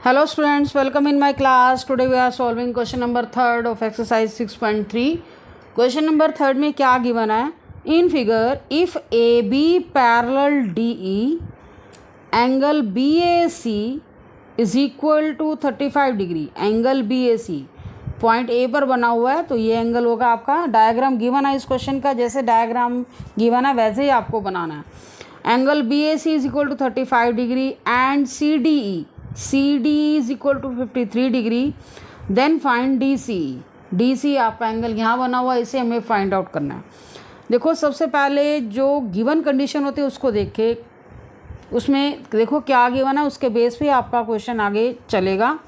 Hello students, welcome in my class. Today we are solving question number 3 of exercise 6.3. Question number 3 में क्या given है? In figure, if AB parallel DE, angle BAC is equal to 35 degree. Angle BAC point A पर बना हुआ है तो ये angle होगा आपका. डायग्राम गिवन है इस क्वेश्चन का, जैसे डायग्राम गिवन है वैसे ही आपको बनाना है. Angle BAC is equal to 35 degree and CD is equal to 53 degree. Then find DC आपका एंगल यहाँ बना हुआ है, इसे हमें फाइंड आउट करना है. देखो सबसे पहले जो गिवन कंडीशन होती है उसको देख के उसमें देखो क्या गिवन है, उसके बेस पे आपका क्वेश्चन आगे चलेगा.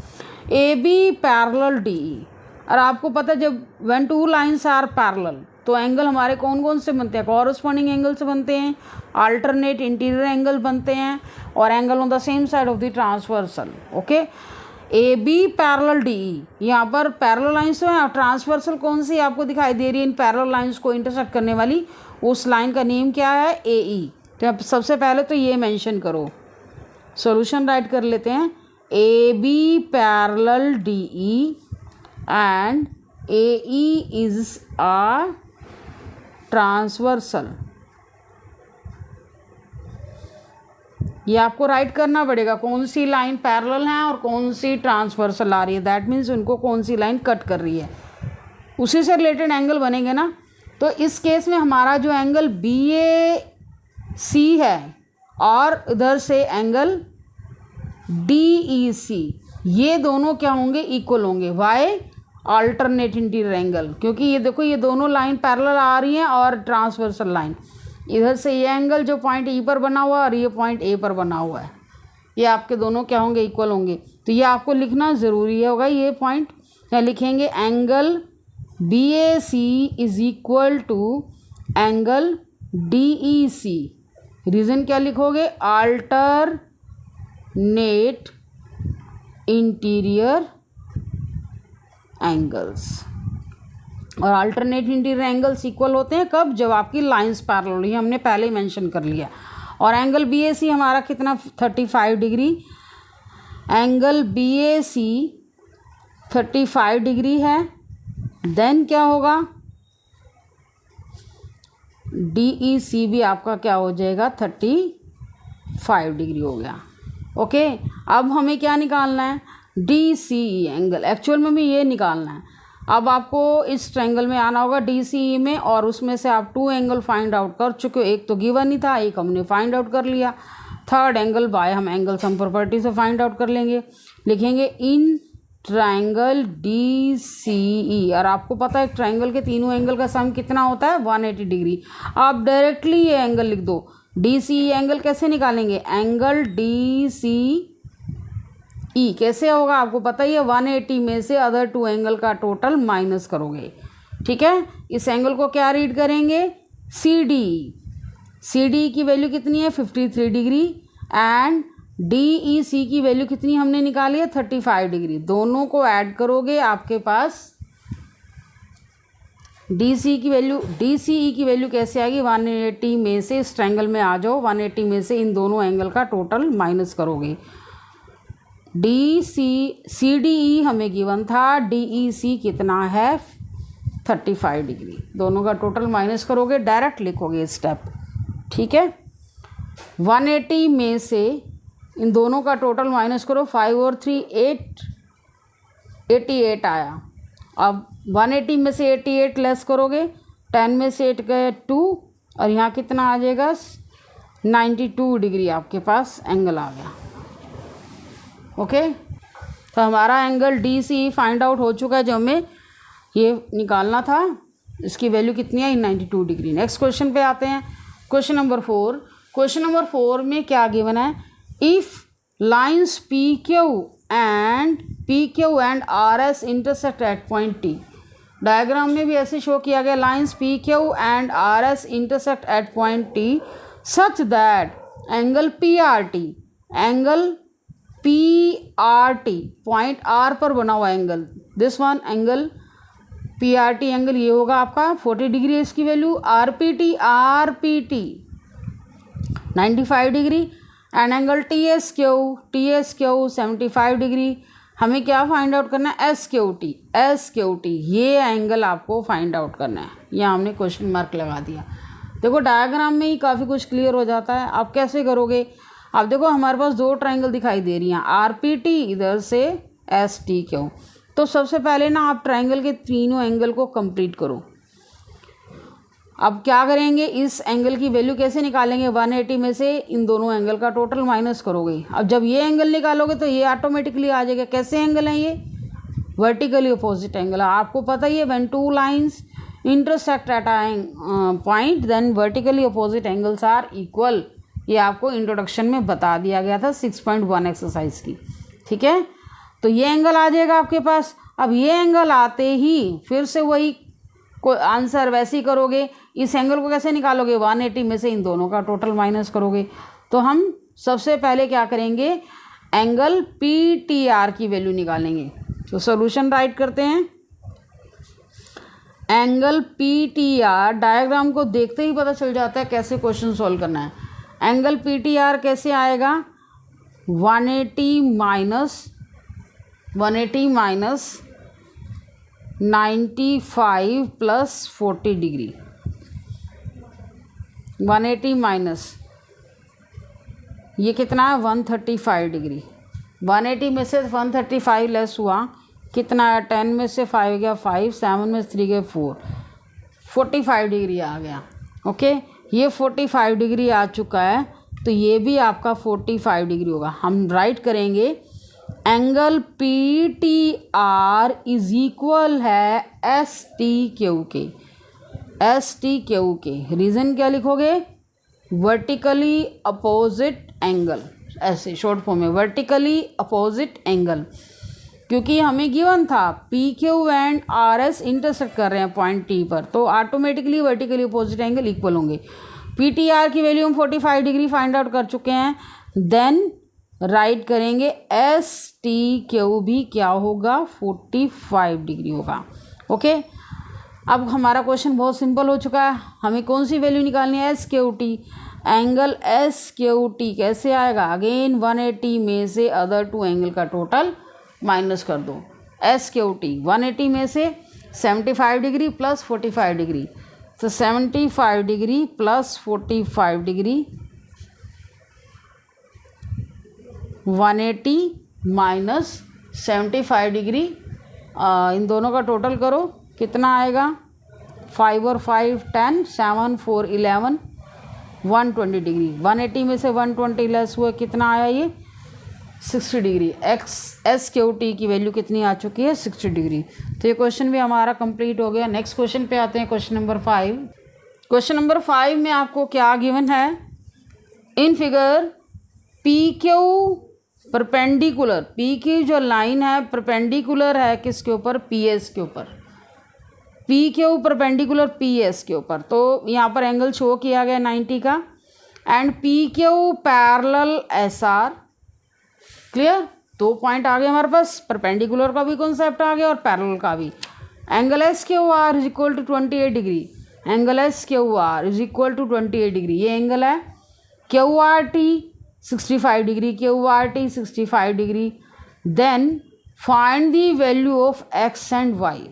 AB पैरेलल DE, और आपको पता है जब when two lines are parallel तो एंगल हमारे कौन कौन से बनते हैं? कॉरस्पॉन्डिंग एंगल से बनते हैं, अल्टरनेट इंटीरियर एंगल बनते हैं और angle on the same side of the transversal. Okay, AB parallel DE, यहाँ पर पैरेलल लाइंस हैं और ट्रांसवर्सल कौन सी आपको दिखाई दे रही है? इन पैरेलल लाइंस को इंटरसेक्ट करने वाली उस लाइन का नेम क्या है? AE. तो अब सबसे पहले तो ये मेंशन करो, सॉल्यूशन राइट कर लेते हैं. AB parallel DE and AE is a transversal. ये आपको राइट करना पड़ेगा कौन सी लाइन पैरेलल है और कौन सी ट्रांसवर्सल आ रही है. दैट मीन्स उनको कौन सी लाइन कट कर रही है, उसी से रिलेटेड एंगल बनेंगे ना. तो इस केस में हमारा जो एंगल BAC है और इधर से एंगल DEC, ये दोनों क्या होंगे? इक्वल होंगे. वाई? अल्टरनेट इंटीरियर एंगल, क्योंकि ये देखो ये दोनों लाइन पैरेलल आ रही हैं और ट्रांसवर्सल लाइन. इधर से ये एंगल जो पॉइंट E पर बना हुआ है और ये पॉइंट A पर बना हुआ है, ये आपके दोनों क्या होंगे? इक्वल होंगे. तो ये आपको लिखना ज़रूरी होगा. ये पॉइंट क्या लिखेंगे? Angle BAC is equal to angle DEC. Reason क्या लिखोगे? Alternate interior angles. और अल्टरनेट इंटीरियर एंगल्स इक्वल होते हैं कब? जब आपकी लाइंस पैरेलल, ये हमने पहले ही मेंशन कर लिया. और एंगल BAC हमारा कितना? 35 डिग्री. एंगल BAC 35 डिग्री है. देन क्या होगा? DEC भी आपका क्या हो जाएगा? 35 डिग्री हो गया. ओके, अब हमें क्या निकालना है? DCE angle. एक्चुअल में भी ये निकालना है. अब आपको इस ट्रायंगल में आना होगा DCE में, और उसमें से आप 2 एंगल फाइंड आउट कर चुके हो. एक तो गिवन ही था, एक हमने फाइंड आउट कर लिया. थर्ड एंगल बाय हम एंगल सम प्रॉपर्टी से फाइंड आउट कर लेंगे. लिखेंगे इन ट्रायंगल DCE, और आपको पता है ट्रायंगल के तीनों एंगल का सम कितना होता है? 180 डिग्री. आप डायरेक्टली ये एंगल लिख दो. DCE एंगल कैसे निकालेंगे? एंगल DCE कैसे होगा आपको पता ही है. 180 में से अदर 2 एंगल का टोटल माइनस करोगे. ठीक है, इस एंगल को क्या रीड करेंगे? CDE की वैल्यू कितनी है? 53 डिग्री. एंड DEC की वैल्यू कितनी हमने निकाली है? 35 डिग्री. दोनों को ऐड करोगे आपके पास DCE की वैल्यू कैसे आएगी? 180 में से इस ट्रायंगल में आ जाओ, 180 में से इन दोनों एंगल का टोटल माइनस करोगे. CDE हमें गिवन था, DEC कितना है? 35 डिग्री. दोनों का टोटल माइनस करोगे, डायरेक्ट लिखोगे स्टेप. ठीक है, 180 में से इन दोनों का टोटल माइनस करो. 5 और 3 8, 88 आया. अब 180 में से 88 लेस करोगे, 10 में से 8 गए 2, और यहाँ कितना आ जाएगा? 92 डिग्री आपके पास एंगल आ गया. ओके, तो हमारा एंगल DCE फाइंड आउट हो चुका है, जो हमें ये निकालना था. इसकी वैल्यू कितनी है? 92 डिग्री. नेक्स्ट क्वेश्चन पे आते हैं. Question number 4. क्वेश्चन नंबर 4 में क्या गिवन है? If lines PQ and RS intersect at point T. Diagram में भी ऐसे शो किया गया. Lines PQ and RS intersect at point T such that angle PRT point R पर बना हुआ angle, this one angle PRT angle ये होगा आपका 40 डिग्री. इसकी value RPT 95 degree. And angle T S Q 75 degree. हमें क्या फाइंड आउट करना है, एस क्यू टी, ये एंगल आपको फाइंड आउट करना है। यहाँ हमने क्वेश्चन मार्क लगा दिया। देखो डायग्राम में ही काफ़ी कुछ क्लियर हो जाता है। आप कैसे करोगे, अब देखो हमारे पास दो ट्राइंगल दिखाई दे रही हैं, आर पी टी इधर से एस टी क्यू। तो सबसे पहले ना आप ट्राइंगल के तीनों एंगल को कंप्लीट करो। अब क्या करेंगे, इस एंगल की वैल्यू कैसे निकालेंगे, 180 में से इन दोनों एंगल का टोटल माइनस करोगे। अब जब ये एंगल निकालोगे तो ये ऑटोमेटिकली आ जाएगा। कैसे एंगल है ये, वर्टिकली अपोजिट एंगल है। आपको पता ही है when two lines intersect at a point then vertically opposite angles are equal. ये आपको इंट्रोडक्शन में बता दिया गया था 6.1 एक्सरसाइज की। ठीक है, तो ये एंगल आ जाएगा आपके पास। अब ये एंगल आते ही फिर से वही आंसर वैसे ही करोगे। इस एंगल को कैसे निकालोगे, 180 में से इन दोनों का टोटल माइनस करोगे। तो हम सबसे पहले क्या करेंगे, एंगल पी टी आर की वैल्यू निकालेंगे। तो सॉल्यूशन राइट करते हैं। Angle P T R, diagram को देखते ही पता चल जाता है कैसे क्वेश्चन सॉल्व करना है। एंगल पी टी आर कैसे आएगा, 180 माइनस 95 प्लस 40 डिग्री। 180 माइनस ये कितना है, 135 डिग्री। 180 में से 135 लेस हुआ, कितना है, 10 में से 5 गया 5, 7 में से 3 गए 4, 45 डिग्री आ गया। ओके, ये 45 डिग्री आ चुका है, तो ये भी आपका 45 डिग्री होगा। हम राइट करेंगे angle P T R is equal है एस टी क्यू के। रीज़न क्या लिखोगे, वर्टिकली अपोजिट एंगल, ऐसे शॉर्ट फॉर्म में वर्टिकली अपोजिट एंगल। क्योंकि हमें गिवन था P Q and R S intersect कर रहे हैं पॉइंट टी पर, तो automatically vertically opposite angle equal होंगे। पी टी आर की वैल्यू हम 45 डिग्री फाइंड आउट कर चुके हैं। देन राइट करेंगे एस टी क्यू भी क्या होगा, 45 डिग्री होगा। ओके, अब हमारा क्वेश्चन बहुत सिंपल हो चुका है। हमें कौन सी वैल्यू निकालनी है, S Q T. Angle S Q T कैसे आएगा, अगेन 180 में से अदर टू एंगल का टोटल माइनस कर दो। एस क्यू टी 180 में से 75 डिग्री प्लस 45 डिग्री, तो 75 degree plus 45 degree 180 minus 75 degree, इन दोनों का टोटल करो कितना आएगा, 5 और 5 10, 7 4 11, 120 डिग्री। 180 में से 120 लेस हुआ, कितना आया ये, 60 डिग्री। एस क्यू टी की वैल्यू कितनी आ चुकी है, 60 डिग्री। तो ये क्वेश्चन भी हमारा कंप्लीट हो गया। नेक्स्ट क्वेश्चन पे आते हैं, क्वेश्चन नंबर 5। क्वेश्चन नंबर 5 में आपको क्या गिवन है, in figure P Q perpendicular, P की जो लाइन है परपेंडिकुलर है किसके ऊपर, पी एस के ऊपर। P Q perpendicular P S के ऊपर, तो यहाँ पर एंगल शो किया गया 90 का। And P Q parallel S R, clear, 2 point आ गए हमारे पास, परपेंडिकुलर का भी कॉन्सेप्ट आ गया और पैरेलल का भी। Angle S Q R is equal to 28 degree. Angle S Q R is equal to 28 degree, ये एंगल है। Q R T 65 degree, Q R T 65 degree. Then find the value of X and Y.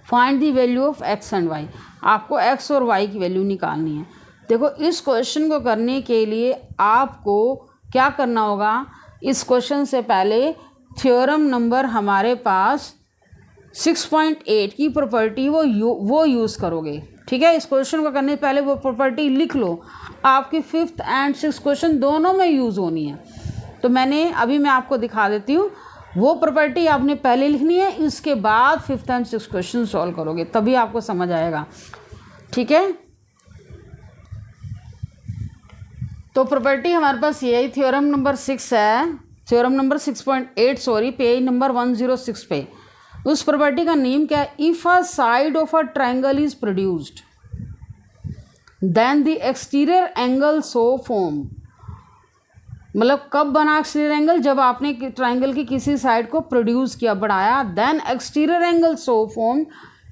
Find the value of X and Y, आपको X और Y की value निकालनी है। देखो इस question को करने के लिए आपको क्या करना होगा, इस क्वेश्चन से पहले थ्योरम नंबर हमारे पास 6.8 की प्रॉपर्टी वो यूज़ करोगे। ठीक है, इस क्वेश्चन को करने से पहले वो प्रॉपर्टी लिख लो, आपकी 5th एंड 6th क्वेश्चन दोनों में यूज़ होनी है। तो अभी मैं आपको दिखा देती हूँ, वो प्रॉपर्टी आपने पहले लिखनी है, इसके बाद 5th and 6th question solve करोगे, तभी आपको समझ आएगा। ठीक है, तो प्रॉपर्टी हमारे पास ये है, थ्योरम नंबर 6 है, theorem number 6.8 sorry, page number 106 पे। उस प्रॉपर्टी का नेम क्या है, if a side of a triangle is produced then the exterior angle so form. मतलब कब बना एक्सटीरियर एंगल, जब आपने ट्राइंगल की किसी साइड को प्रोड्यूस किया, बढ़ाया, then exterior angle so form,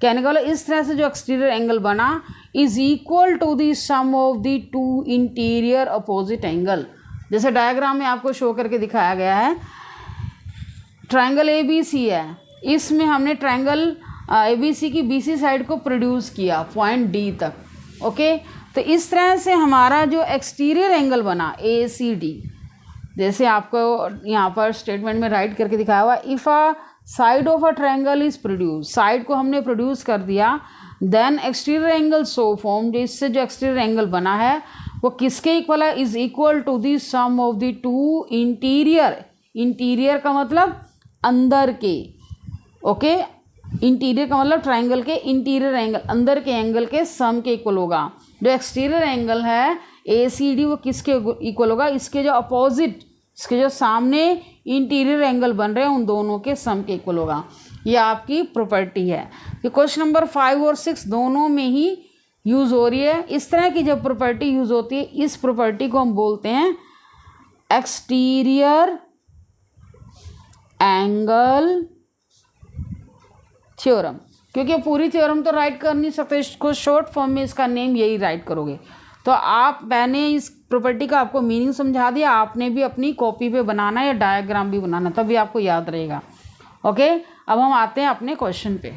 कहने का मतलब इस तरह से जो एक्सटीरियर एंगल बना is equal to the sum of the two interior opposite angle. जैसे डायग्राम में आपको शो करके दिखाया गया है, ट्रायंगल ABC है, इसमें हमने ट्रायंगल ABC की BC साइड को प्रोड्यूस किया पॉइंट D तक। ओके, तो इस तरह से हमारा जो एक्सटीरियर एंगल बना ACD, जैसे आपको यहाँ पर स्टेटमेंट में राइट करके दिखाया हुआ, if a side of a triangle is produce, side को हमने प्रोड्यूस कर दिया, then exterior angle so formed, इससे जो एक्सटीरियर एंगल बना है वो किसके इक्वल है, is equal to the sum of the two interior, interior का मतलब अंदर के, ओके, इंटीरियर का मतलब ट्रायंगल के इंटीरियर एंगल, अंदर के एंगल के सम के इक्वल होगा। जो एक्सटीरियर एंगल है ACD वो किसके इक्वल होगा, इसके जो अपोजिट, इसके जो सामने इंटीरियर एंगल बन रहे हैं उन दोनों के सम के इक्वल होगा। ये आपकी प्रॉपर्टी है। ये क्वेश्चन नंबर 5 और 6 दोनों में ही यूज़ हो रही है। इस तरह की जब प्रॉपर्टी यूज़ होती है, इस प्रॉपर्टी को हम बोलते हैं एक्सटीरियर एंगल थ्योरम। क्योंकि पूरी थ्योरम तो राइट कर नहीं सकते, इसको शॉर्ट फॉर्म में इसका नेम यही राइट करोगे। तो मैंने इस प्रॉपर्टी का आपको मीनिंग समझा दिया, आपने भी अपनी कॉपी पे बनाना या डायग्राम भी बनाना, तभी आपको याद रहेगा। ओके, अब हम आते हैं अपने क्वेश्चन पे।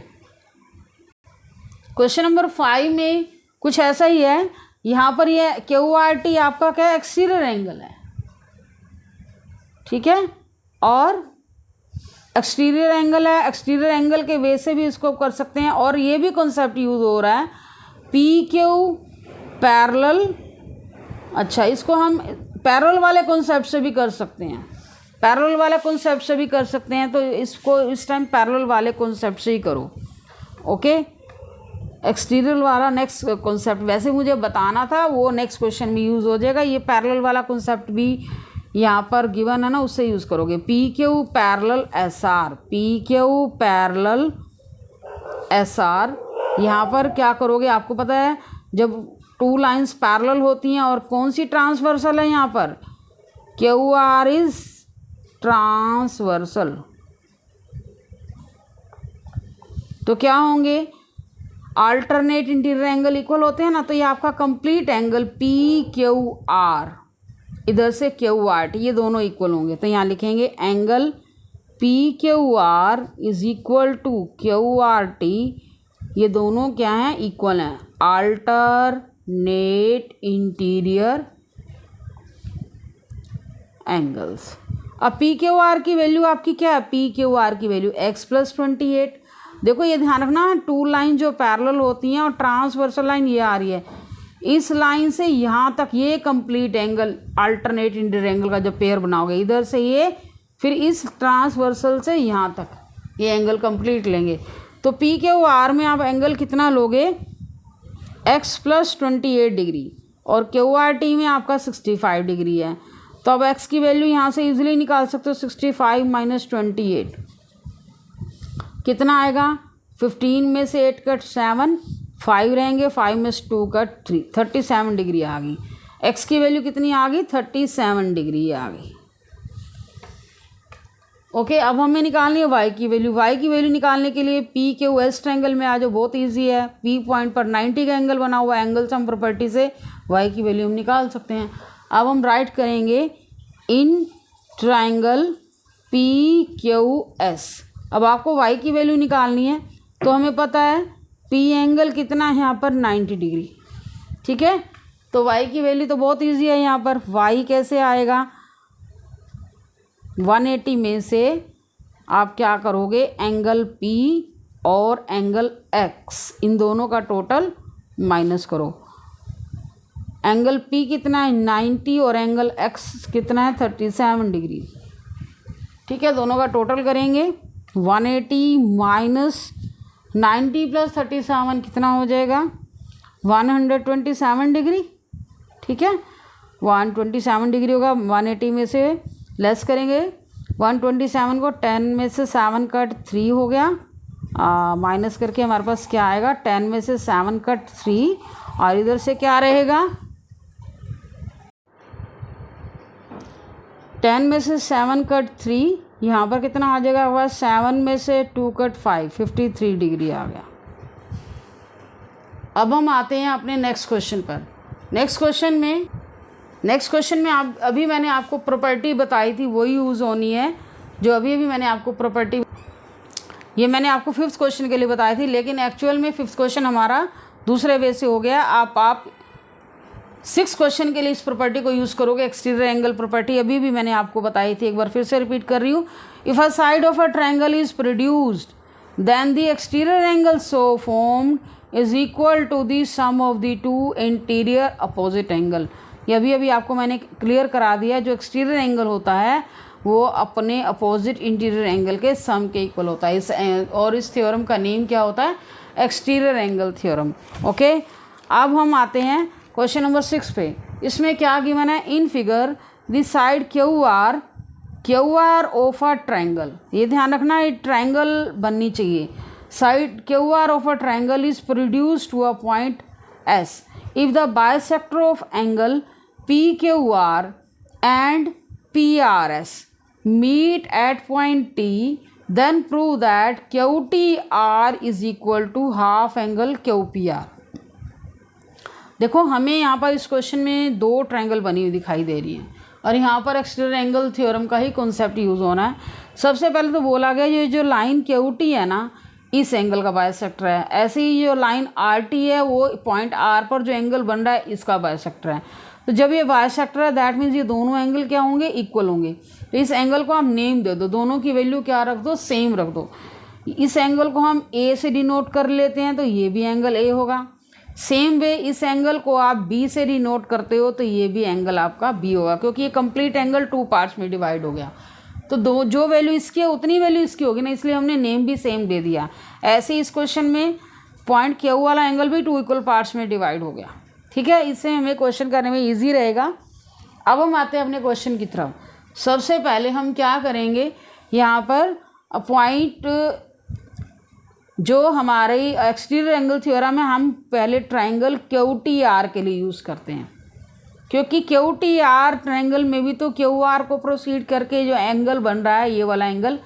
क्वेश्चन नंबर 5 में कुछ ऐसा ही है। यहाँ पर ये QRT आपका क्या एक्सटीरियर एंगल है, ठीक है, और एक्सटीरियर एंगल है, एक्सटीरियर एंगल के वे से भी इसको कर सकते हैं। और ये भी कॉन्सेप्ट यूज़ हो रहा है PQ पैरेलल, अच्छा इसको हम पैरेलल वाले कॉन्सेप्ट से भी कर सकते हैं, पैरेलल वाले कॉन्सेप्ट से भी कर सकते हैं। तो इसको इस टाइम पैरेलल वाले कॉन्सेप्ट से ही करो। ओके, एक्सटीरियर वाला नेक्स्ट कॉन्सेप्ट वैसे मुझे बताना था, वो नेक्स्ट क्वेश्चन में यूज़ हो जाएगा। ये पैरेलल वाला कॉन्सेप्ट भी यहाँ पर गिवन है ना, उससे यूज़ करोगे। PQ parallel SR, PQ parallel SR, यहाँ पर क्या करोगे आपको पता है, जब टू लाइंस पैरेलल होती हैं और कौन सी ट्रांसवर्सल है, यहाँ पर QR इज ट्रांसवर्सल, तो क्या होंगे, अल्टरनेट इंटीरियर एंगल इक्वल होते हैं ना। तो ये आपका कंप्लीट एंगल PQR, इधर से QRT, ये दोनों इक्वल होंगे। तो यहाँ लिखेंगे angle PQR is equal to QRT, ये दोनों क्या हैं, इक्वल हैं, अल्टरनेट इंटीरियर एंगल्स। अब PQR की वैल्यू आपकी क्या है, PQR की वैल्यू x + 28। देखो ये ध्यान रखना, टू लाइन जो पैरेलल होती हैं और ट्रांसवर्सल लाइन ये आ रही है, इस लाइन से यहाँ तक ये complete angle alternate interior angle का जो पेयर बनाओगे, इधर से ये, फिर इस ट्रांसवर्सल से यहाँ तक ये एंगल कंप्लीट लेंगे। तो PQR में आप एंगल कितना लोगे, x + 28 डिग्री, और QRT में आपका 65 डिग्री है। तो अब x की वैल्यू यहाँ से इजीली निकाल सकते हो, 65 - 28 कितना आएगा, 15 में से 8 कट 7, 5 रहेंगे, 5 में से 2 कट 3, 37 डिग्री आ गई। x की वैल्यू कितनी आ गई, 37 डिग्री आ गई। ओके, अब हमें निकालनी है y की वैल्यू। y की वैल्यू निकालने के लिए PQS ट्रायंगल में आ जाओ, बहुत इजी है। P पॉइंट पर 90 का एंगल बना हुआ है, एंगल सम प्रॉपर्टी से y की वैल्यू हम निकाल सकते हैं। अब हम राइट करेंगे इन ट्रायंगल PQS। अब आपको y की वैल्यू निकालनी है, तो हमें पता है P एंगल कितना है यहाँ पर, 90 डिग्री, ठीक है। तो y की वैल्यू तो बहुत इजी है, यहाँ पर y कैसे आएगा, 180 में से आप क्या करोगे, एंगल P और एंगल X इन दोनों का टोटल माइनस करो। एंगल P कितना है, 90, और एंगल X कितना है, 37 डिग्री, ठीक है। दोनों का टोटल करेंगे, 180 माइनस 90 + 37 कितना हो जाएगा, 127 डिग्री, ठीक है। 127 डिग्री होगा, 180 में से लेस करेंगे 127 को, 10 में से 7 कट 3 हो गया, माइनस करके हमारे पास क्या आएगा, 10 में से 7 कट 3, और इधर से क्या रहेगा, 10 में से 7 कट 3, यहाँ पर कितना आ जाएगा, वह 7 में से 2 कट 5, 53 डिग्री आ गया। अब हम आते हैं अपने नेक्स्ट क्वेश्चन पर। नेक्स्ट क्वेश्चन में नेक्स्ट क्वेश्चन में आप अभी मैंने आपको प्रॉपर्टी बताई थी वही यूज़ होनी है जो अभी मैंने आपको प्रॉपर्टी, ये मैंने आपको 5th क्वेश्चन के लिए बताई थी, लेकिन एक्चुअल में 5th क्वेश्चन हमारा दूसरे वे से हो गया। आप 6th क्वेश्चन के लिए इस प्रॉपर्टी को यूज़ करोगे, एक्सटीरियर एंगल प्रॉपर्टी अभी भी मैंने आपको बताई थी, एक बार फिर से रिपीट कर रही हूँ। If a side of a triangle is produced then the exterior angle so formed is equal to the sum of the two interior opposite angle. ये अभी आपको मैंने क्लियर करा दिया, जो एक्सटीरियर एंगल होता है वो अपने अपोजिट इंटीरियर एंगल के सम के इक्वल होता है। इस थ्योरम का नेम क्या होता है? Exterior angle theorem. ओके, अब हम आते हैं क्वेश्चन नंबर 6 पे। इसमें क्या गिवन है? In figure the side Q R of a triangle, ये ध्यान रखना, ये ट्रायंगल बननी चाहिए। Side Q R of a triangle is produced to a point S if the bisector of angle P Q R and P R S meet at point T, then prove that QTR is equal to half angle QPR। देखो हमें यहाँ पर इस question में 2 triangle बनी हुई दिखाई दे रही हैं और यहाँ पर एक्सटीरियर एंगल थ्योरम का ही कॉन्सेप्ट यूज़ होना है। सबसे पहले तो बोला गया ये जो लाइन QT है ना, इस एंगल का बाइसेक्टर है। ऐसे ही जो लाइन RT है वो पॉइंट R पर जो एंगल बन रहा है इसका बाइसेक्टर है। तो जब ये बाइसेक्टर है दैट मीन्स ये दोनों एंगल क्या होंगे? इक्वल होंगे। तो इस एंगल को आप नेम दे दो, दोनों की वैल्यू क्या रख दो? सेम रख दो। इस एंगल को हम ए से डिनोट कर लेते हैं तो ये भी एंगल ए होगा। सेम वे इस एंगल को आप बी से डिनोट करते हो तो ये भी एंगल आपका बी होगा, क्योंकि ये कंप्लीट एंगल 2 पार्ट्स में डिवाइड हो गया। तो जो वैल्यू इसकी है उतनी वैल्यू इसकी होगी ना, इसलिए हमने नेम भी सेम दे दिया। ऐसे ही इस क्वेश्चन में पॉइंट क्यू वाला एंगल भी 2 इक्वल पार्ट्स में डिवाइड हो गया। ठीक है, इससे हमें क्वेश्चन करने में ईजी रहेगा। अब हम आते हैं अपने क्वेश्चन की तरफ। सबसे पहले हम क्या करेंगे, यहाँ पर पॉइंट जो हमारे एक्सटीरियर एंगल थ्योरम है हम पहले ट्रायंगल QTR के लिए यूज़ करते हैं, क्योंकि QTR ट्रायंगल में भी तो QR को प्रोसीड करके जो एंगल बन रहा है ये वाला एंगल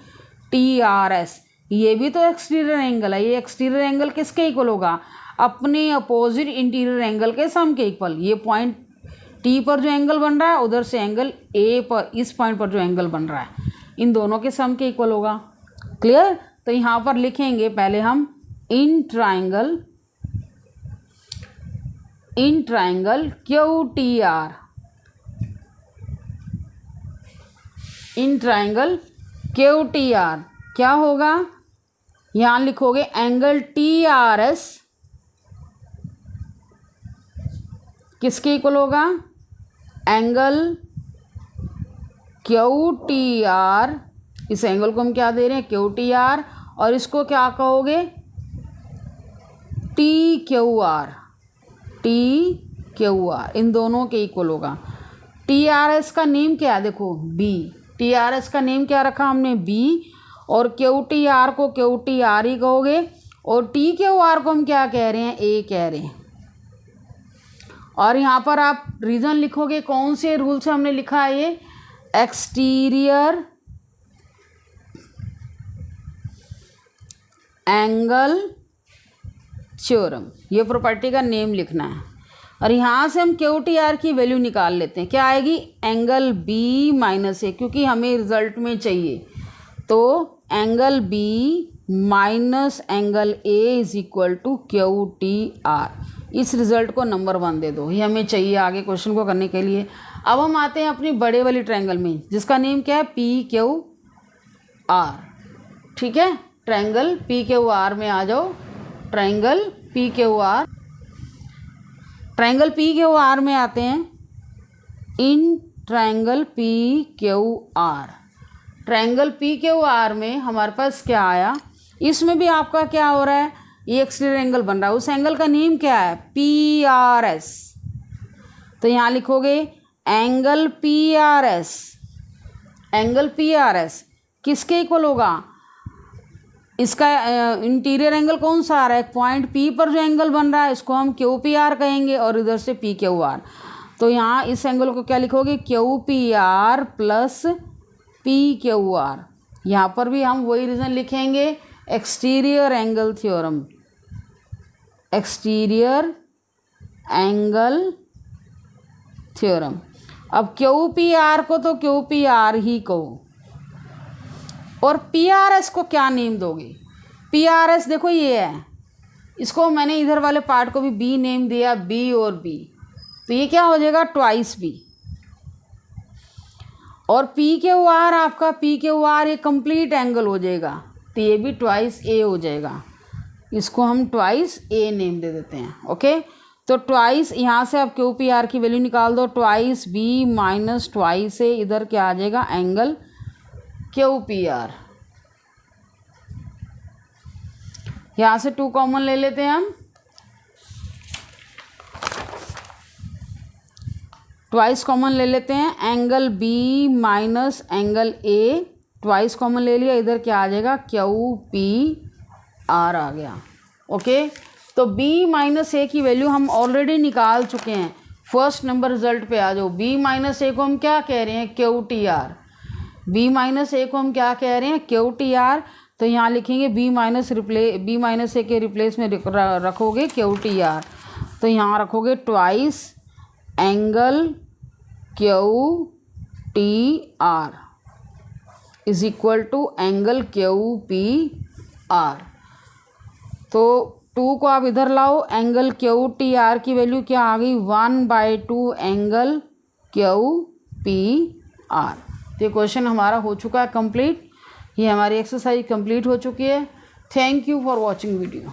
TRS, ये भी तो एक्सटीरियर एंगल है। ये एक्सटीरियर एंगल किसके इक्वल होगा? अपने अपोजिट इंटीरियर एंगल के सम के इक्वल। ये पॉइंट T पर जो एंगल बन रहा है उधर से एंगल A पर, इस पॉइंट पर जो एंगल बन रहा है, इन दोनों के सम के इक्वल होगा। क्लियर? तो यहाँ पर लिखेंगे पहले हम in triangle QTR, in triangle QTR क्या होगा? यहाँ लिखोगे एंगल TRS किसके इक्वल होगा? एंगल QTR, इस एंगल को हम क्या दे रहे हैं? QTR, और इसको क्या कहोगे? TQR, इन दोनों के इक्वल होगा। TRS का नेम क्या है? देखो B, TRS का नेम क्या रखा हमने? B, और QTR को QTR ही कहोगे, और TQR को हम क्या कह रहे हैं? A कह रहे हैं। और यहाँ पर आप रीज़न लिखोगे, कौन से रूल से हमने लिखा है ये? एक्सटीरियर एंगल थ्योरम, ये प्रॉपर्टी का नेम लिखना है। और यहाँ से हम QTR की वैल्यू निकाल लेते हैं। क्या आएगी? एंगल B माइनस A, क्योंकि हमें रिजल्ट में चाहिए। तो angle B minus angle A is equal to QTR। इस रिजल्ट को नंबर 1 दे दो, ये हमें चाहिए आगे क्वेश्चन को करने के लिए। अब हम आते हैं अपनी बड़े वाली ट्रायंगल में, जिसका नेम क्या है? PQR। ठीक है, ट्रायंगल PQR में आ जाओ। ट्रायंगल PQR में आते हैं। इन ट्रायंगल PQR में हमारे पास क्या आया? इसमें भी आपका क्या हो रहा है? ये एक्सटीरियर एंगल बन रहा है, उस एंगल का नेम क्या है? PRS। तो यहाँ लिखोगे एंगल PRS किसके इक्वल होगा? इसका इंटीरियर एंगल कौन सा आ रहा है? पॉइंट P पर जो एंगल बन रहा है इसको हम QPR कहेंगे, और इधर से PQR। तो यहाँ इस एंगल को क्या लिखोगे? QPR plus PQR। यहाँ पर भी हम वही रीज़न लिखेंगे, exterior angle theorem, exterior angle theorem. अब क्यू पी आर को तो क्यू पी आर ही कहो, और पी आर एस को क्या नेम दोगे? पी आर एस देखो ये है, इसको मैंने इधर वाले पार्ट को भी बी नेम दिया, बी और बी, तो ये क्या हो जाएगा? Twice B. और पी क्यू आर, आपका पी क्यू आर ये कंप्लीट एंगल हो जाएगा, तो ये भी ट्वाइस ए हो जाएगा, इसको हम ट्वाइस ए नेम दे देते हैं। ओके, तो ट्वाइस, यहाँ से आप क्यू पी आर की वैल्यू निकाल दो, ट्वाइस बी माइनस ट्वाइस ए, इधर क्या आ जाएगा? Angle Q P are. यहाँ से 2 कॉमन ले लेते हैं हम, ट्वाइस कॉमन ले लेते हैं, angle B minus angle A, twice common ले लिया, इधर क्या आ जाएगा? क्यू पी आर आ गया। ओके, तो b माइनस ए की वैल्यू हम ऑलरेडी निकाल चुके हैं। फर्स्ट नंबर रिजल्ट पे आ जाओ। b माइनस ए को हम क्या कह रहे हैं? Q T R. b minus A को हम क्या कह रहे हैं? Q T R. तो यहाँ लिखेंगे b माइनस ए के रिप्लेस में रखोगे क्यू टी आर, तो यहाँ रखोगे twice angle Q T R is equal to angle Q P R. तो 2 को आप इधर लाओ, एंगल क्यू टी आर की वैल्यू क्या आ गई? 1/2 एंगल क्यू पी आर। तो ये क्वेश्चन हमारा हो चुका है कंप्लीट, ये हमारी एक्सरसाइज कंप्लीट हो चुकी है। Thank you for watching video.